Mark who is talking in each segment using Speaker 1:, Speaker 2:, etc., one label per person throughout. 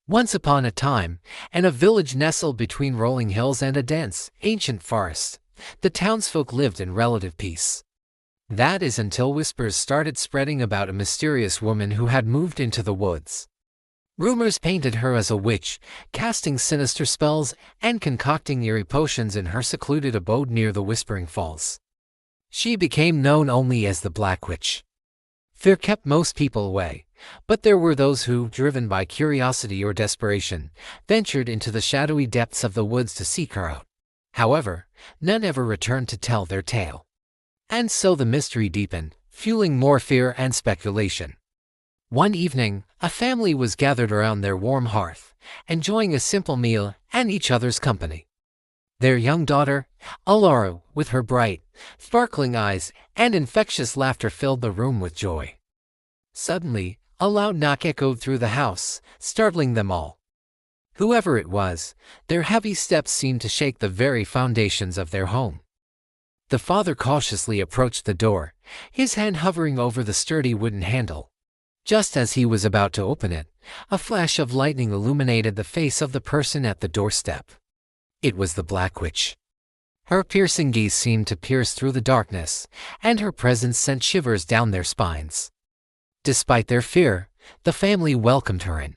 Speaker 1: Once upon a time, in a village nestled between rolling hills and a dense, ancient forest, the townsfolk lived in relative peace. That is until whispers started spreading about a mysterious woman who had moved into the woods. Rumors painted her as a witch, casting sinister spells and concocting eerie potions in her secluded abode near the Whispering Falls. She became known only as the Black Witch. Fear kept most people away, but there were those who, driven by curiosity or desperation, ventured into the shadowy depths of the woods to seek her out. However, none ever returned to tell their tale. And so the mystery deepened, fueling more fear and speculation. One evening, a family was gathered around their warm hearth, enjoying a simple meal and each other's company. Their young daughter, Alara, with her bright, sparkling eyes and infectious laughter filled the room with joy. Suddenly, a loud knock echoed through the house, startling them all. Whoever it was, their heavy steps seemed to shake the very foundations of their home. The father cautiously approached the door, his hand hovering over the sturdy wooden handle. Just as he was about to open it, a flash of lightning illuminated the face of the person at the doorstep. It was the Black Witch. Her piercing gaze seemed to pierce through the darkness, and her presence sent shivers down their spines. Despite their fear, the family welcomed her in.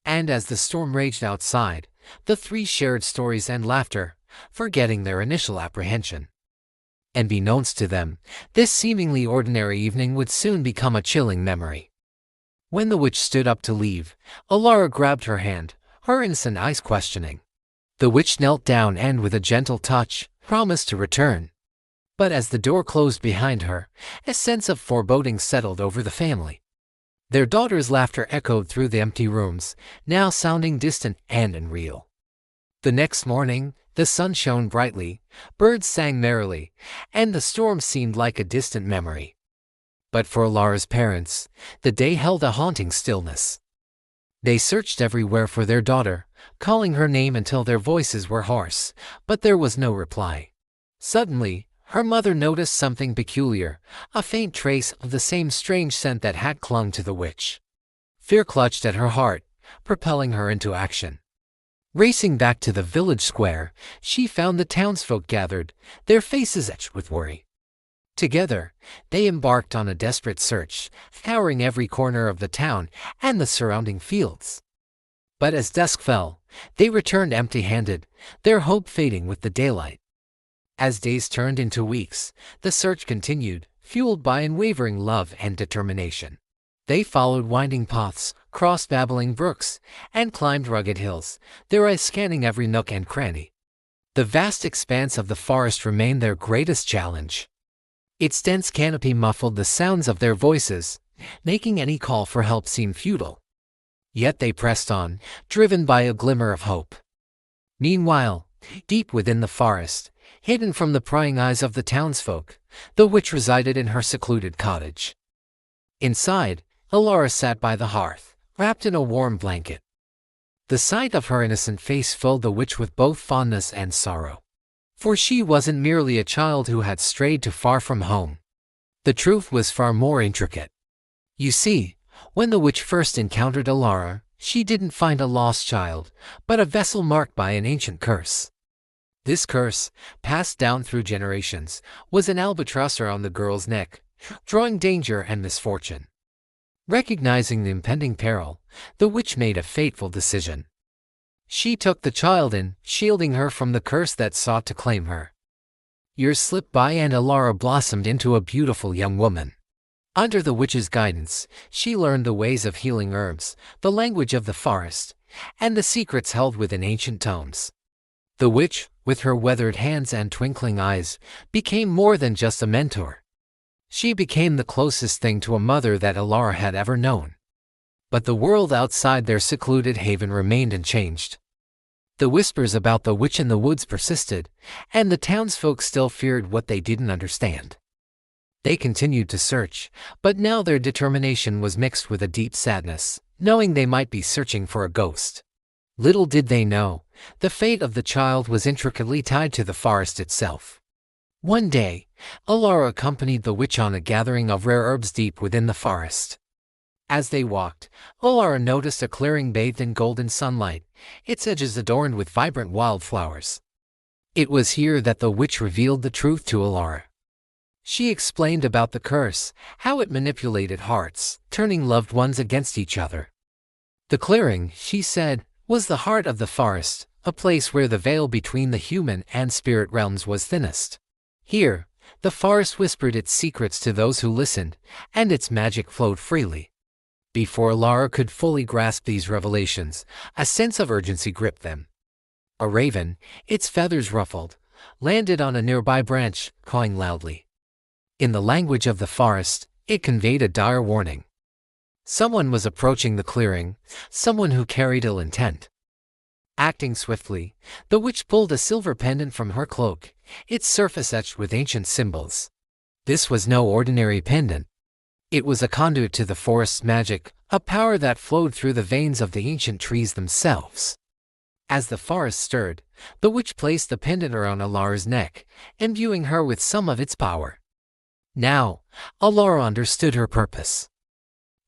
Speaker 1: And as the storm raged outside, the three shared stories and laughter, forgetting their initial apprehension. Unbeknownst to them, this seemingly ordinary evening would soon become a chilling memory. When the witch stood up to leave, Alara grabbed her hand, her innocent eyes questioning. The witch knelt down and with a gentle touch, promised to return. But as the door closed behind her, a sense of foreboding settled over the family. Their daughter's laughter echoed through the empty rooms, now sounding distant and unreal. The next morning, the sun shone brightly, birds sang merrily, and the storm seemed like a distant memory. But for Alara's parents, the day held a haunting stillness. They searched everywhere for their daughter, calling her name until their voices were hoarse, but there was no reply. Suddenly, her mother noticed something peculiar, a faint trace of the same strange scent that had clung to the witch. Fear clutched at her heart, propelling her into action. Racing back to the village square, she found the townsfolk gathered, their faces etched with worry. Together, they embarked on a desperate search, scouring every corner of the town and the surrounding fields. But as dusk fell, they returned empty-handed, their hope fading with the daylight. As days turned into weeks, the search continued, fueled by unwavering love and determination. They followed winding paths, crossed babbling brooks, and climbed rugged hills, their eyes scanning every nook and cranny. The vast expanse of the forest remained their greatest challenge. Its dense canopy muffled the sounds of their voices, making any call for help seem futile. Yet they pressed on, driven by a glimmer of hope. Meanwhile, deep within the forest, hidden from the prying eyes of the townsfolk, the witch resided in her secluded cottage. Inside, Alara sat by the hearth, wrapped in a warm blanket. The sight of her innocent face filled the witch with both fondness and sorrow. For she wasn't merely a child who had strayed too far from home. The truth was far more intricate. You see, when the witch first encountered Alara, she didn't find a lost child, but a vessel marked by an ancient curse. This curse, passed down through generations, was an albatross around the girl's neck, drawing danger and misfortune. Recognizing the impending peril, the witch made a fateful decision. She took the child in, shielding her from the curse that sought to claim her. Years slipped by and Alara blossomed into a beautiful young woman. Under the witch's guidance, she learned the ways of healing herbs, the language of the forest, and the secrets held within ancient tomes. The witch, with her weathered hands and twinkling eyes, became more than just a mentor. She became the closest thing to a mother that Alara had ever known. But the world outside their secluded haven remained unchanged. The whispers about the witch in the woods persisted, and the townsfolk still feared what they didn't understand. They continued to search, but now their determination was mixed with a deep sadness, knowing they might be searching for a ghost. Little did they know, the fate of the child was intricately tied to the forest itself. One day, Alara accompanied the witch on a gathering of rare herbs deep within the forest. As they walked, Olara noticed a clearing bathed in golden sunlight, its edges adorned with vibrant wildflowers. It was here that the witch revealed the truth to Olara. She explained about the curse, how it manipulated hearts, turning loved ones against each other. The clearing, she said, was the heart of the forest, a place where the veil between the human and spirit realms was thinnest. Here, the forest whispered its secrets to those who listened, and its magic flowed freely. Before Lara could fully grasp these revelations, a sense of urgency gripped them. A raven, its feathers ruffled, landed on a nearby branch, cawing loudly. In the language of the forest, it conveyed a dire warning. Someone was approaching the clearing, someone who carried ill intent. Acting swiftly, the witch pulled a silver pendant from her cloak, its surface etched with ancient symbols. This was no ordinary pendant. It was a conduit to the forest's magic, a power that flowed through the veins of the ancient trees themselves. As the forest stirred, the witch placed the pendant around Alara's neck, imbuing her with some of its power. Now, Alara understood her purpose.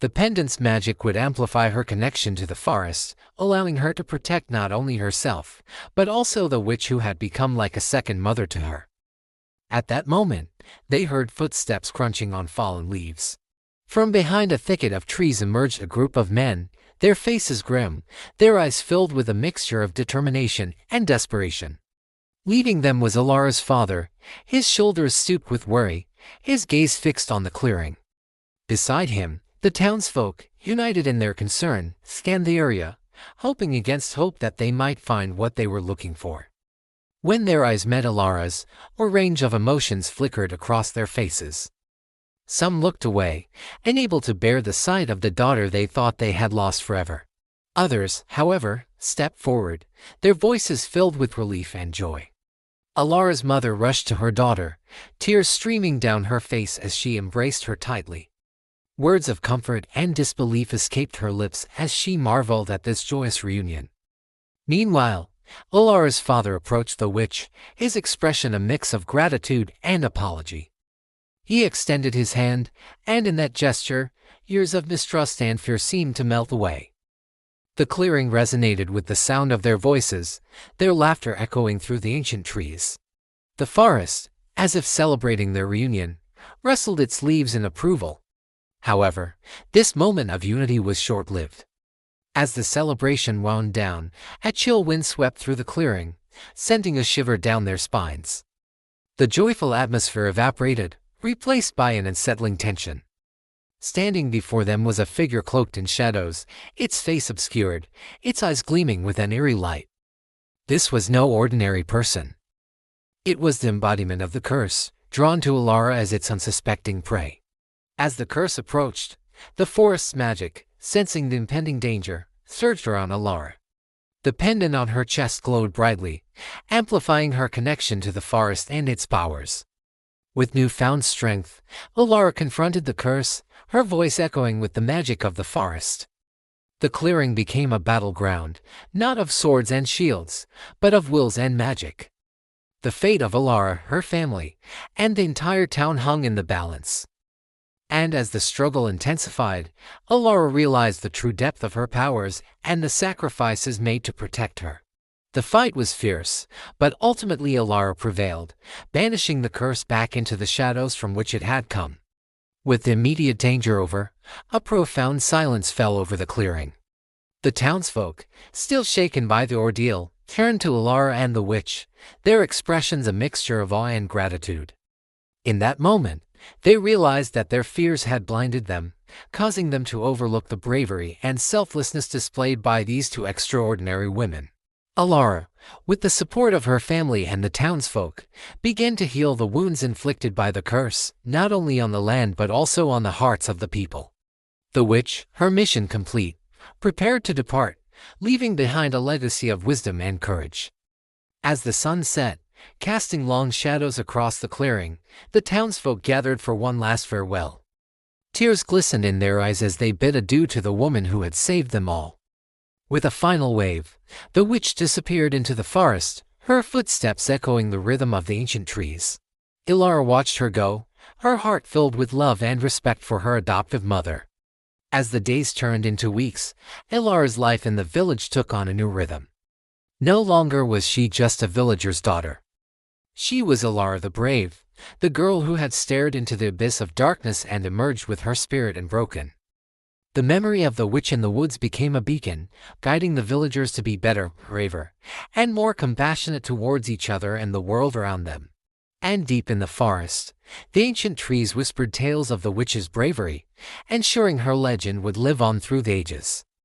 Speaker 1: The pendant's magic would amplify her connection to the forest, allowing her to protect not only herself, but also the witch who had become like a second mother to her. At that moment, they heard footsteps crunching on fallen leaves. From behind a thicket of trees emerged a group of men, their faces grim, their eyes filled with a mixture of determination and desperation. Leading them was Alara's father, his shoulders stooped with worry, his gaze fixed on the clearing. Beside him, the townsfolk, united in their concern, scanned the area, hoping against hope that they might find what they were looking for. When their eyes met Alara's, a range of emotions flickered across their faces. Some looked away, unable to bear the sight of the daughter they thought they had lost forever. Others, however, stepped forward, their voices filled with relief and joy. Alara's mother rushed to her daughter, tears streaming down her face as she embraced her tightly. Words of comfort and disbelief escaped her lips as she marveled at this joyous reunion. Meanwhile, Alara's father approached the witch, his expression a mix of gratitude and apology. He extended his hand, and in that gesture, years of mistrust and fear seemed to melt away. The clearing resonated with the sound of their voices, their laughter echoing through the ancient trees. The forest, as if celebrating their reunion, rustled its leaves in approval. However, this moment of unity was short-lived. As the celebration wound down, a chill wind swept through the clearing, sending a shiver down their spines. The joyful atmosphere evaporated, replaced by an unsettling tension. Standing before them was a figure cloaked in shadows, its face obscured, its eyes gleaming with an eerie light. This was no ordinary person. It was the embodiment of the curse, drawn to Alara as its unsuspecting prey. As the curse approached, the forest's magic, sensing the impending danger, surged around Alara. The pendant on her chest glowed brightly, amplifying her connection to the forest and its powers. With newfound strength, Alara confronted the curse, her voice echoing with the magic of the forest. The clearing became a battleground, not of swords and shields, but of wills and magic. The fate of Alara, her family, and the entire town hung in the balance. And as the struggle intensified, Alara realized the true depth of her powers and the sacrifices made to protect her. The fight was fierce, but ultimately Alara prevailed, banishing the curse back into the shadows from which it had come. With the immediate danger over, a profound silence fell over the clearing. The townsfolk, still shaken by the ordeal, turned to Alara and the witch, their expressions a mixture of awe and gratitude. In that moment, they realized that their fears had blinded them, causing them to overlook the bravery and selflessness displayed by these two extraordinary women. Alara, with the support of her family and the townsfolk, began to heal the wounds inflicted by the curse, not only on the land but also on the hearts of the people. The witch, her mission complete, prepared to depart, leaving behind a legacy of wisdom and courage. As the sun set, casting long shadows across the clearing, the townsfolk gathered for one last farewell. Tears glistened in their eyes as they bid adieu to the woman who had saved them all. With a final wave, the witch disappeared into the forest, her footsteps echoing the rhythm of the ancient trees. Alara watched her go, her heart filled with love and respect for her adoptive mother. As the days turned into weeks, Ilara's life in the village took on a new rhythm. No longer was she just a villager's daughter. She was Ilara the Brave, the girl who had stared into the abyss of darkness and emerged with her spirit unbroken. The memory of the witch in the woods became a beacon, guiding the villagers to be better, braver, and more compassionate towards each other and the world around them. And deep in the forest, the ancient trees whispered tales of the witch's bravery, ensuring her legend would live on through the ages.